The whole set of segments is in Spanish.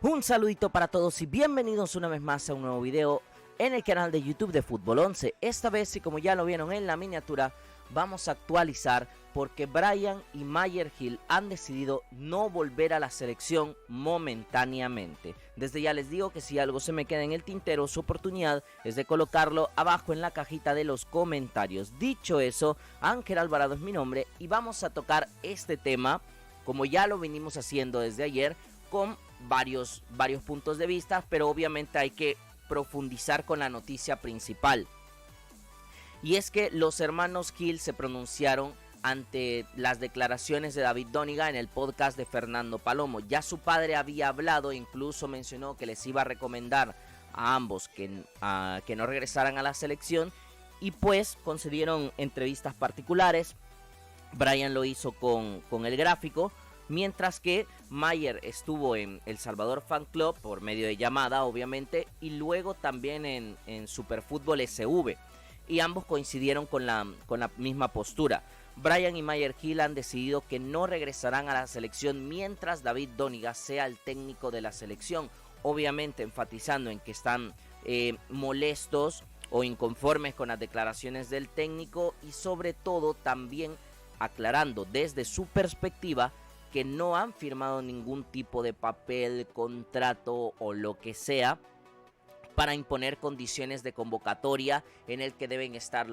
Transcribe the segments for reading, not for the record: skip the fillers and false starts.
Un saludito para todos y bienvenidos una vez más a un nuevo video en el canal de YouTube de Fútbol 11. Esta vez, y como ya lo vieron en la miniatura, vamos a actualizar porque Bryan y Mayer Hill han decidido no volver a la selección momentáneamente. Desde ya les digo que si algo se me queda en el tintero, su oportunidad es de colocarlo abajo en la cajita de los comentarios. Dicho eso, Ángel Alvarado es mi nombre y vamos a tocar este tema, como ya lo venimos haciendo desde ayer, con varios puntos de vista, pero obviamente hay que profundizar con la noticia principal. Y es que los hermanos Hill se pronunciaron ante las declaraciones de David Doniga en el podcast de Fernando Palomo. Ya su padre había hablado, incluso mencionó que les iba a recomendar a ambos que no regresaran a la selección, y pues concedieron entrevistas particulares. Bryan lo hizo con el gráfico, mientras que Mayer estuvo en El Salvador Fan Club por medio de llamada, obviamente, y luego también en Superfútbol SV, y ambos coincidieron con la misma postura. Bryan y Mayer Hill han decidido que no regresarán a la selección mientras David Doniga sea el técnico de la selección, obviamente enfatizando en que están molestos o inconformes con las declaraciones del técnico, y sobre todo también aclarando desde su perspectiva que no han firmado ningún tipo de papel, contrato o lo que sea para imponer condiciones de convocatoria en el que deben estar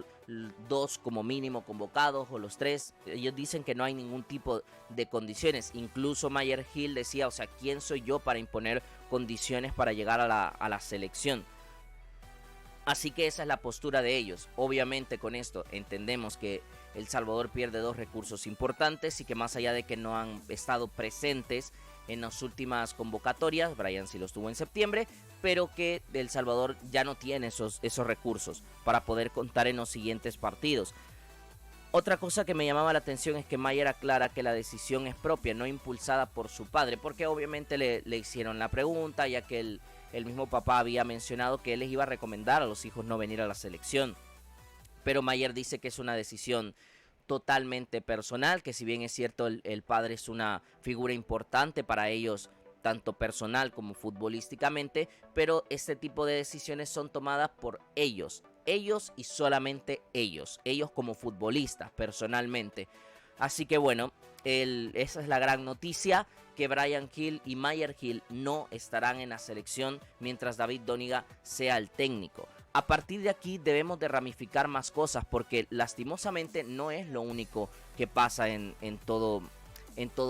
dos como mínimo convocados o los tres. Ellos dicen que no hay ningún tipo de condiciones. Incluso Mayer Hill decía, o sea, ¿quién soy yo para imponer condiciones para llegar a la selección? Así que esa es la postura de ellos. Obviamente con esto entendemos que El Salvador pierde dos recursos importantes y que más allá de que no han estado presentes en las últimas convocatorias, Bryan sí los tuvo en septiembre, pero que El Salvador ya no tiene esos recursos para poder contar en los siguientes partidos. Otra cosa que me llamaba la atención es que Mayer aclara que la decisión es propia, no impulsada por su padre, porque obviamente le hicieron la pregunta, ya que el mismo papá había mencionado que él les iba a recomendar a los hijos no venir a la selección. Pero Mayer dice que es una decisión totalmente personal, que si bien es cierto el padre es una figura importante para ellos, tanto personal como futbolísticamente, pero este tipo de decisiones son tomadas por ellos y solamente ellos como futbolistas personalmente. Así que bueno, esa es la gran noticia, que Bryan Hill y Mayer Hill no estarán en la selección mientras David Doniga sea el técnico. A partir de aquí debemos de ramificar más cosas, porque lastimosamente no es lo único que pasa en todo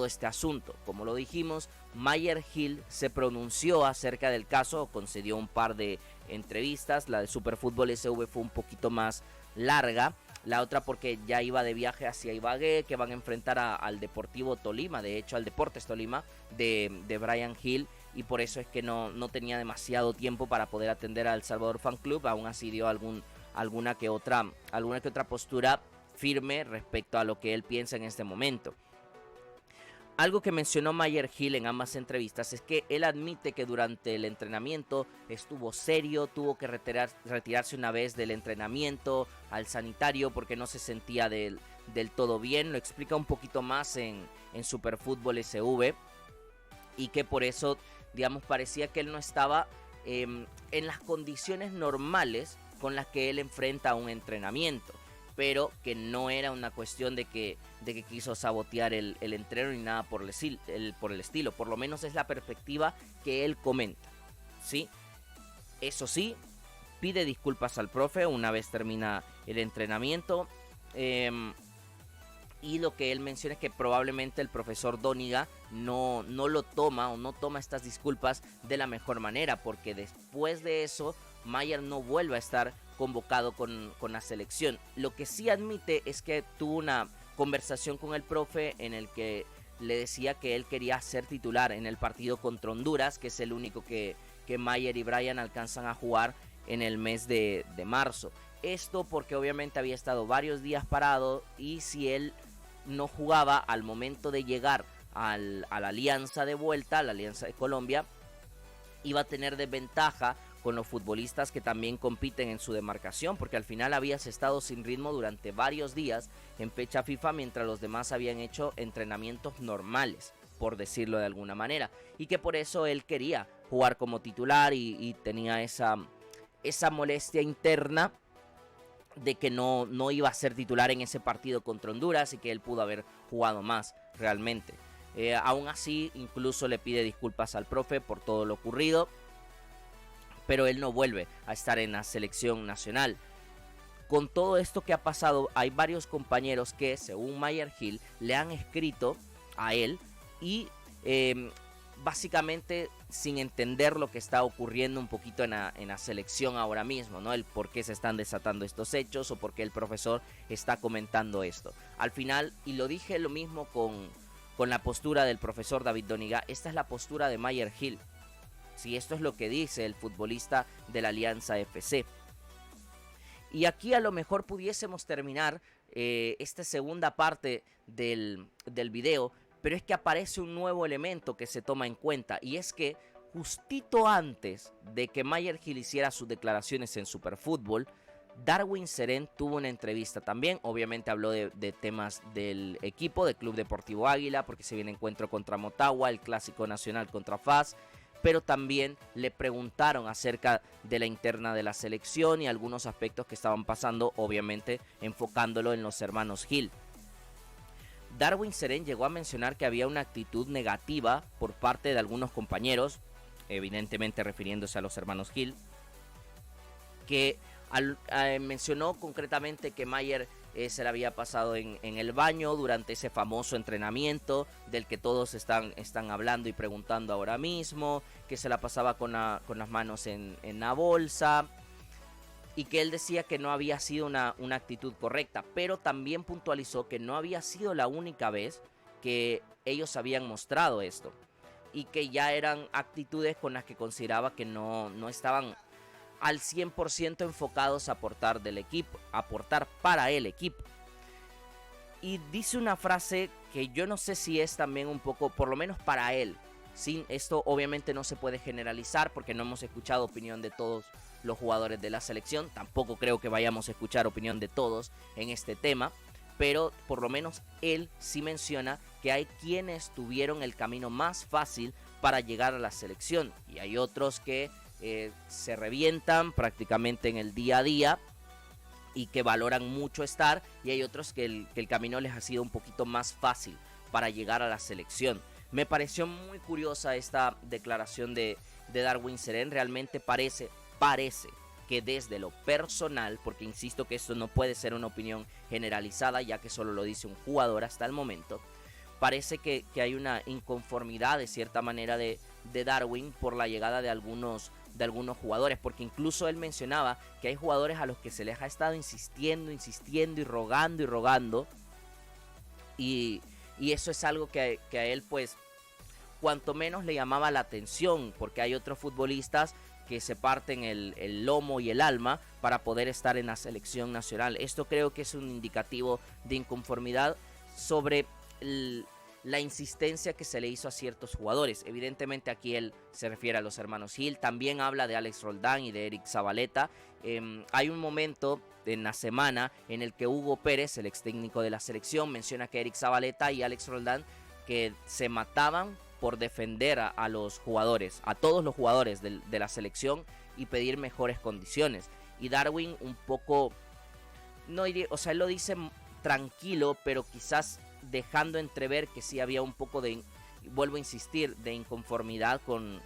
este asunto. Como lo dijimos, Mayer Hill se pronunció acerca del caso, concedió un par de entrevistas. La de Superfútbol SV fue un poquito más larga, la otra porque ya iba de viaje hacia Ibagué, que van a enfrentar al Deportivo Tolima, de hecho al Deportes Tolima de Bryan Hill, y por eso es que no tenía demasiado tiempo para poder atender al Salvador Fan Club. Aún así dio alguna que otra postura firme respecto a lo que él piensa en este momento. Algo que mencionó Mayer Hill en ambas entrevistas es que él admite que durante el entrenamiento estuvo serio, tuvo que retirarse una vez del entrenamiento al sanitario porque no se sentía del todo bien. Lo explica un poquito más en Superfútbol SV, y que por eso, digamos, parecía que él no estaba en las condiciones normales con las que él enfrenta un entrenamiento, pero que no era una cuestión de que quiso sabotear el entreno ni nada por el estilo. Por lo menos es la perspectiva que él comenta, ¿sí? Eso sí, pide disculpas al profe una vez termina el entrenamiento, y lo que él menciona es que probablemente el profesor Doniga no lo toma o no toma estas disculpas de la mejor manera, porque después de eso Mayer no vuelve a estar convocado con la selección. Lo que sí admite es que tuvo una conversación con el profe en el que le decía que él quería ser titular en el partido contra Honduras, que es el único que Mayer y Bryan alcanzan a jugar en el mes de marzo. Esto porque obviamente había estado varios días parado, y si él no jugaba al momento de llegar a la alianza de vuelta, a la Alianza de Colombia, iba a tener desventaja con los futbolistas que también compiten en su demarcación, porque al final habías estado sin ritmo durante varios días en fecha FIFA, mientras los demás habían hecho entrenamientos normales. por decirlo de alguna manera, y que por eso él quería jugar como titular y tenía esa molestia interna de que no iba a ser titular en ese partido contra Honduras y que él pudo haber jugado más realmente. Aún así, incluso le pide disculpas al profe por todo lo ocurrido, pero él no vuelve a estar en la selección nacional. Con todo esto que ha pasado, hay varios compañeros que, según Mayer Hill, le han escrito a él y básicamente sin entender lo que está ocurriendo un poquito en la selección ahora mismo, ¿no? El por qué se están desatando estos hechos o por qué el profesor está comentando esto. Al final, y lo dije lo mismo con la postura del profesor David Doniga, esta es la postura de Mayer Hill. Si esto es lo que dice el futbolista de la Alianza FC. Y aquí a lo mejor pudiésemos terminar esta segunda parte del video, pero es que aparece un nuevo elemento que se toma en cuenta, y es que justito antes de que Mayer Hill hiciera sus declaraciones en Superfútbol, Darwin Cerén tuvo una entrevista también. Obviamente habló de temas del equipo, del Club Deportivo Águila, porque se viene encuentro contra Motagua, el Clásico Nacional contra FAS, pero también le preguntaron acerca de la interna de la selección y algunos aspectos que estaban pasando, obviamente enfocándolo en los hermanos Hill. Darwin Cerén llegó a mencionar que había una actitud negativa por parte de algunos compañeros, evidentemente refiriéndose a los hermanos Hill, que mencionó concretamente que Mayer se le había pasado en el baño durante ese famoso entrenamiento del que todos están hablando y preguntando ahora mismo, que se la pasaba con las manos en la bolsa, y que él decía que no había sido una actitud correcta, pero también puntualizó que no había sido la única vez que ellos habían mostrado esto, y que ya eran actitudes con las que consideraba que no estaban al 100% enfocados a aportar para el equipo. Y dice una frase que yo no sé si es también un poco, por lo menos para él, esto obviamente no se puede generalizar porque no hemos escuchado opinión de todos los jugadores de la selección, tampoco creo que vayamos a escuchar opinión de todos en este tema, pero por lo menos él sí menciona que hay quienes tuvieron el camino más fácil para llegar a la selección y hay otros que se revientan prácticamente en el día a día y que valoran mucho estar, y hay otros que el camino les ha sido un poquito más fácil para llegar a la selección. Me pareció muy curiosa esta declaración de Darwin Cerén. Realmente parece que desde lo personal, porque insisto que esto no puede ser una opinión generalizada ya que solo lo dice un jugador hasta el momento, parece que hay una inconformidad de cierta manera de Darwin por la llegada de algunos jugadores, porque incluso él mencionaba que hay jugadores a los que se les ha estado insistiendo y rogando, y eso es algo que a él pues cuanto menos le llamaba la atención, porque hay otros futbolistas que se parten el lomo y el alma para poder estar en la selección nacional. Esto creo que es un indicativo de inconformidad sobre la insistencia que se le hizo a ciertos jugadores. Evidentemente aquí él se refiere a los hermanos Hill, también habla de Alex Roldán y de Eric Zabaleta. Hay un momento en la semana en el que Hugo Pérez, el ex técnico de la selección, menciona que Eric Zabaleta y Alex Roldán que se mataban por defender a los jugadores, a todos los jugadores de la selección y pedir mejores condiciones. Y Darwin un poco, no diría, o sea, él lo dice tranquilo, pero quizás dejando entrever que sí había un poco de, vuelvo a insistir, de inconformidad con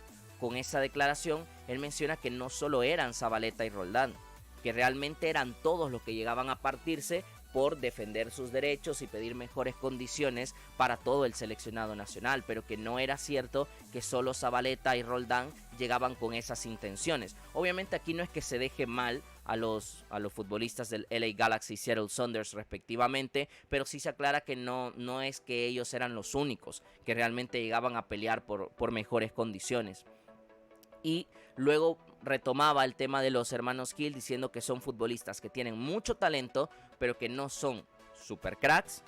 esa declaración. Él menciona que no solo eran Zabaleta y Roldán, que realmente eran todos los que llegaban a partirse por defender sus derechos y pedir mejores condiciones para todo el seleccionado nacional, pero que no era cierto que solo Zabaleta y Roldán llegaban con esas intenciones. Obviamente aquí no es que se deje mal a los futbolistas del LA Galaxy y Seattle Sounders respectivamente, pero sí se aclara que no es que ellos eran los únicos que realmente llegaban a pelear por mejores condiciones. Y luego retomaba el tema de los hermanos Hill diciendo que son futbolistas que tienen mucho talento, pero que no son super cracks,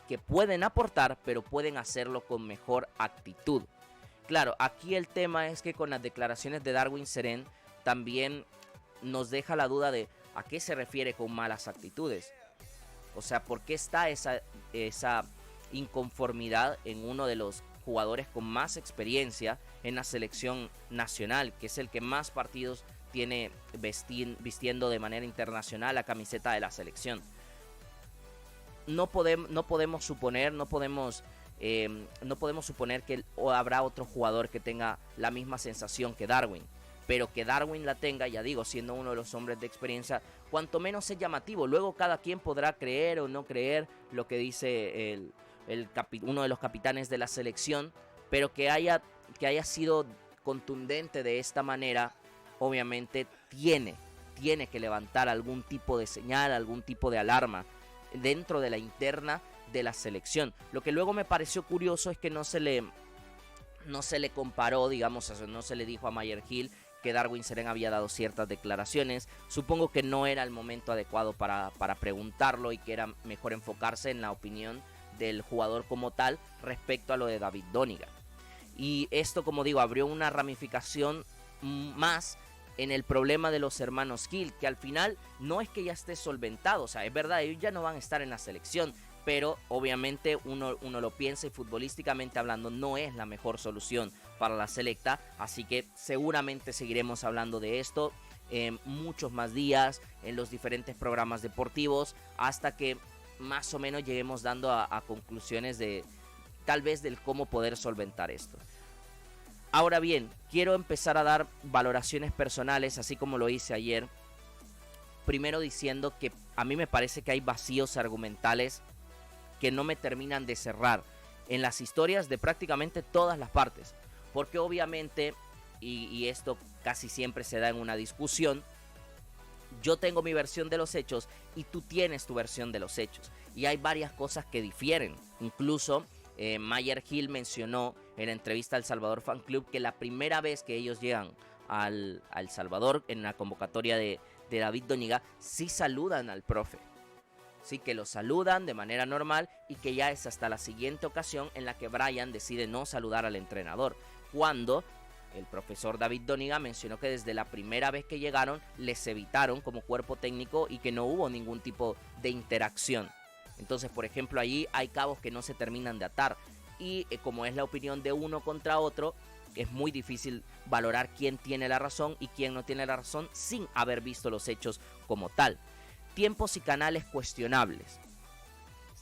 que pueden aportar, pero pueden hacerlo con mejor actitud. Claro, aquí el tema es que con las declaraciones de Darwin Cerén también nos deja la duda de a qué se refiere con malas actitudes. O sea, ¿por qué está esa inconformidad en uno de los jugadores con más experiencia en la selección nacional, que es el que más partidos tiene vistiendo de manera internacional la camiseta de la selección. No podemos suponer que habrá otro jugador que tenga la misma sensación que Darwin, pero que Darwin la tenga, ya digo, siendo uno de los hombres de experiencia, cuanto menos es llamativo. Luego cada quien podrá creer o no creer lo que dice uno de los capitanes de la selección, pero que haya sido contundente de esta manera, obviamente tiene que levantar algún tipo de señal, algún tipo de alarma dentro de la interna de la selección. Lo que luego me pareció curioso es que no se le comparó, digamos, no se le dijo a Mayer Hill que Darwin Serén había dado ciertas declaraciones. Supongo que no era el momento adecuado para preguntarlo y que era mejor enfocarse en la opinión del jugador como tal respecto a lo de David Doniga. Y esto, como digo, abrió una ramificación más en el problema de los hermanos Hill, que al final no es que ya esté solventado. O sea, es verdad, ellos ya no van a estar en la selección, pero obviamente uno lo piensa y futbolísticamente hablando no es la mejor solución para la selecta, así que seguramente seguiremos hablando de esto muchos más días en los diferentes programas deportivos hasta que más o menos lleguemos dando a conclusiones de tal vez del cómo poder solventar esto. Ahora bien, quiero empezar a dar valoraciones personales, así como lo hice ayer, primero diciendo que a mí me parece que hay vacíos argumentales que no me terminan de cerrar en las historias de prácticamente todas las partes, porque obviamente, y esto casi siempre se da en una discusión, yo tengo mi versión de los hechos y tú tienes tu versión de los hechos, y hay varias cosas que difieren. Incluso Mayer Hill mencionó en la entrevista al Salvador Fan Club que la primera vez que ellos llegan al Salvador en la convocatoria de David Doniga, sí saludan al profe. Sí, que lo saludan de manera normal y que ya es hasta la siguiente ocasión en la que Brian decide no saludar al entrenador, cuando el profesor David Doniga mencionó que desde la primera vez que llegaron les evitaron como cuerpo técnico y que no hubo ningún tipo de interacción. Entonces, por ejemplo, allí hay cabos que no se terminan de atar y como es la opinión de uno contra otro, es muy difícil valorar quién tiene la razón y quién no tiene la razón sin haber visto los hechos como tal. Tiempos y canales cuestionables.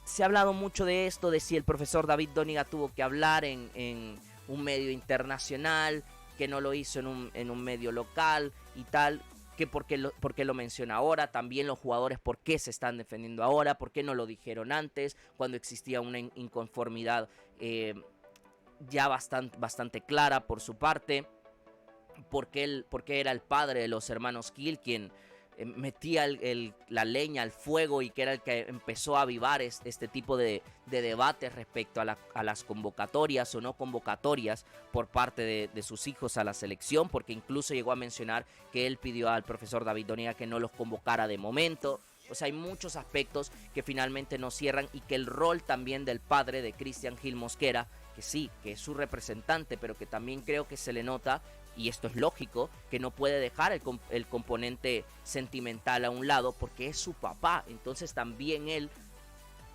Se ha hablado mucho de esto, de si el profesor David Doniga tuvo que hablar en un medio internacional, que no lo hizo en un medio local y tal, que por qué lo menciona ahora, también los jugadores por qué se están defendiendo ahora, por qué no lo dijeron antes, cuando existía una inconformidad ya bastante clara por su parte, porque era el padre de los hermanos Hill quien metía la leña al fuego y que era el que empezó a avivar este tipo de debates respecto a las convocatorias o no convocatorias por parte de sus hijos a la selección, porque incluso llegó a mencionar que él pidió al profesor David Doniga que no los convocara de momento. O sea, hay muchos aspectos que finalmente no cierran y que el rol también del padre de Cristian Gil Mosquera, que sí, que es su representante, pero que también creo que se le nota, y esto es lógico, que no puede dejar el componente sentimental a un lado porque es su papá. Entonces también él,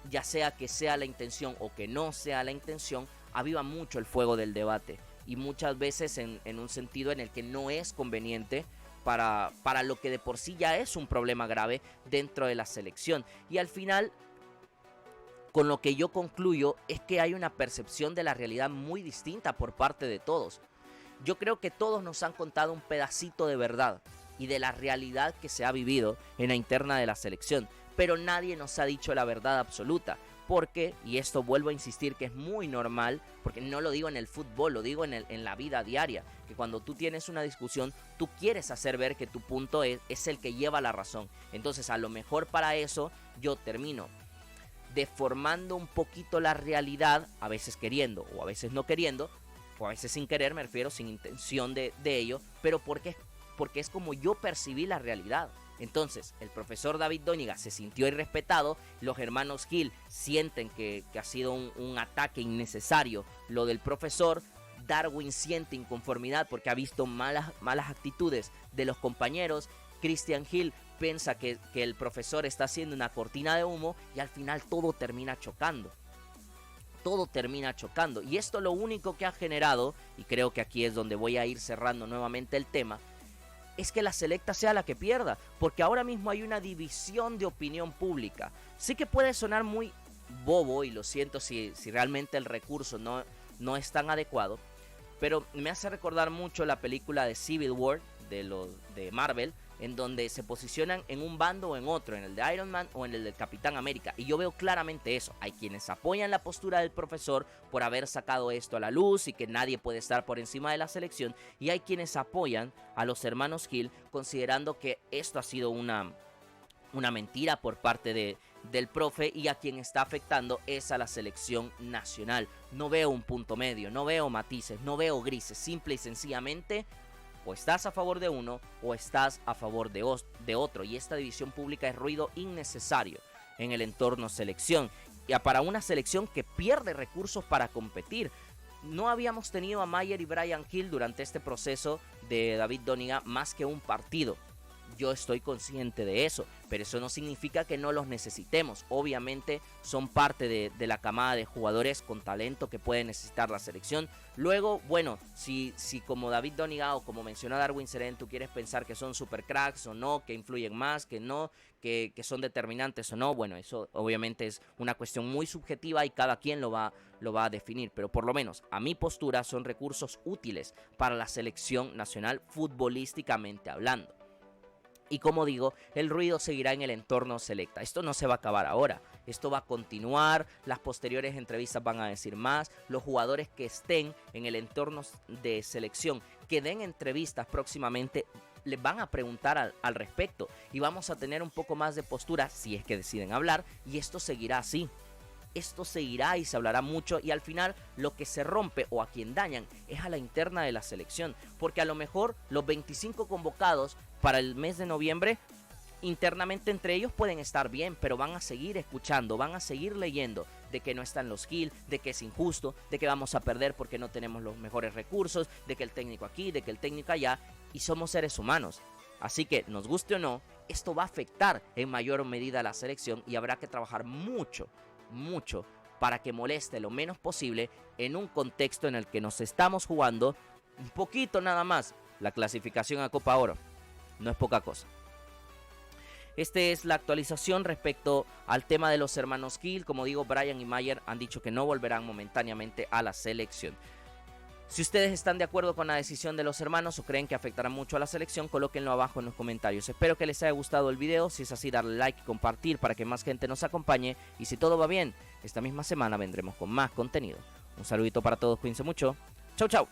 ya sea que sea la intención o que no sea la intención, aviva mucho el fuego del debate y muchas veces en un sentido en el que no es conveniente para lo que de por sí ya es un problema grave dentro de la selección. Y al final, con lo que yo concluyo es que hay una percepción de la realidad muy distinta por parte de todos. Yo creo que todos nos han contado un pedacito de verdad y de la realidad que se ha vivido en la interna de la selección, pero nadie nos ha dicho la verdad absoluta, porque, y esto vuelvo a insistir que es muy normal, porque no lo digo en el fútbol, lo digo en la vida diaria, que cuando tú tienes una discusión, tú quieres hacer ver que tu punto es el que lleva la razón. Entonces, a lo mejor para eso yo termino deformando un poquito la realidad, a veces queriendo o a veces no queriendo, o a veces sin querer, me refiero, sin intención de ello, pero porque es como yo percibí la realidad. Entonces, el profesor David Doniga se sintió irrespetado, los hermanos Hill sienten que ha sido un ataque innecesario lo del profesor, Darwin siente inconformidad porque ha visto malas actitudes de los compañeros, Cristian Gil piensa que el profesor está haciendo una cortina de humo y al final todo termina chocando. todo termina chocando. Y esto lo único que ha generado, y creo que aquí es donde voy a ir cerrando nuevamente el tema, es que la selecta sea la que pierda, porque ahora mismo hay una división de opinión pública. Sí que puede sonar muy bobo, y lo siento si realmente el recurso no es tan adecuado, pero me hace recordar mucho la película de Civil War de Marvel, en donde se posicionan en un bando o en otro, en el de Iron Man o en el del Capitán América. Y yo veo claramente eso. Hay quienes apoyan la postura del profesor por haber sacado esto a la luz y que nadie puede estar por encima de la selección. Y hay quienes apoyan a los hermanos Hill considerando que esto ha sido una mentira por parte del profe, y a quien está afectando es a la selección nacional. No veo un punto medio, no veo matices, no veo grises. Simple y sencillamente, o estás a favor de uno o estás a favor de otro, y esta división pública es ruido innecesario en el entorno selección, y para una selección que pierde recursos para competir. No habíamos tenido a Mayer y Bryan Gil durante este proceso de David Doniga más que un partido. Yo estoy consciente de eso, pero eso no significa que no los necesitemos. Obviamente son parte de la camada de jugadores con talento que puede necesitar la selección. Luego, bueno, si como David Doniga o como mencionó Darwin Cerén, tú quieres pensar que son super cracks o no, que influyen más, que no, que son determinantes o no, bueno, eso obviamente es una cuestión muy subjetiva y cada quien lo va a definir, pero por lo menos a mi postura son recursos útiles para la selección nacional futbolísticamente hablando. Y como digo, el ruido seguirá en el entorno selecta. Esto no se va a acabar ahora. Esto va a continuar. Las posteriores entrevistas van a decir más. Los jugadores que estén en el entorno de selección, que den entrevistas próximamente, les van a preguntar al respecto. Y vamos a tener un poco más de postura si es que deciden hablar. Y esto seguirá así. Esto seguirá y se hablará mucho, y al final lo que se rompe o a quien dañan es a la interna de la selección, porque a lo mejor los 25 convocados para el mes de noviembre internamente entre ellos pueden estar bien, pero van a seguir escuchando, van a seguir leyendo de que no están los Gil, de que es injusto, de que vamos a perder porque no tenemos los mejores recursos, de que el técnico aquí, de que el técnico allá, y somos seres humanos. Así que, nos guste o no, esto va a afectar en mayor medida a la selección, y habrá que trabajar mucho para que moleste lo menos posible en un contexto en el que nos estamos jugando un poquito nada más la clasificación a Copa Oro. No es poca cosa. Esta es la actualización respecto al tema de los hermanos Gil. Como digo, Bryan y Mayer han dicho que no volverán momentáneamente a la selección. Si ustedes están de acuerdo con la decisión de los hermanos o creen que afectará mucho a la selección, colóquenlo abajo en los comentarios. Espero que les haya gustado el video. Si es así, darle like y compartir para que más gente nos acompañe. Y si todo va bien, esta misma semana vendremos con más contenido. Un saludito para todos, cuídense mucho. Chau, chau.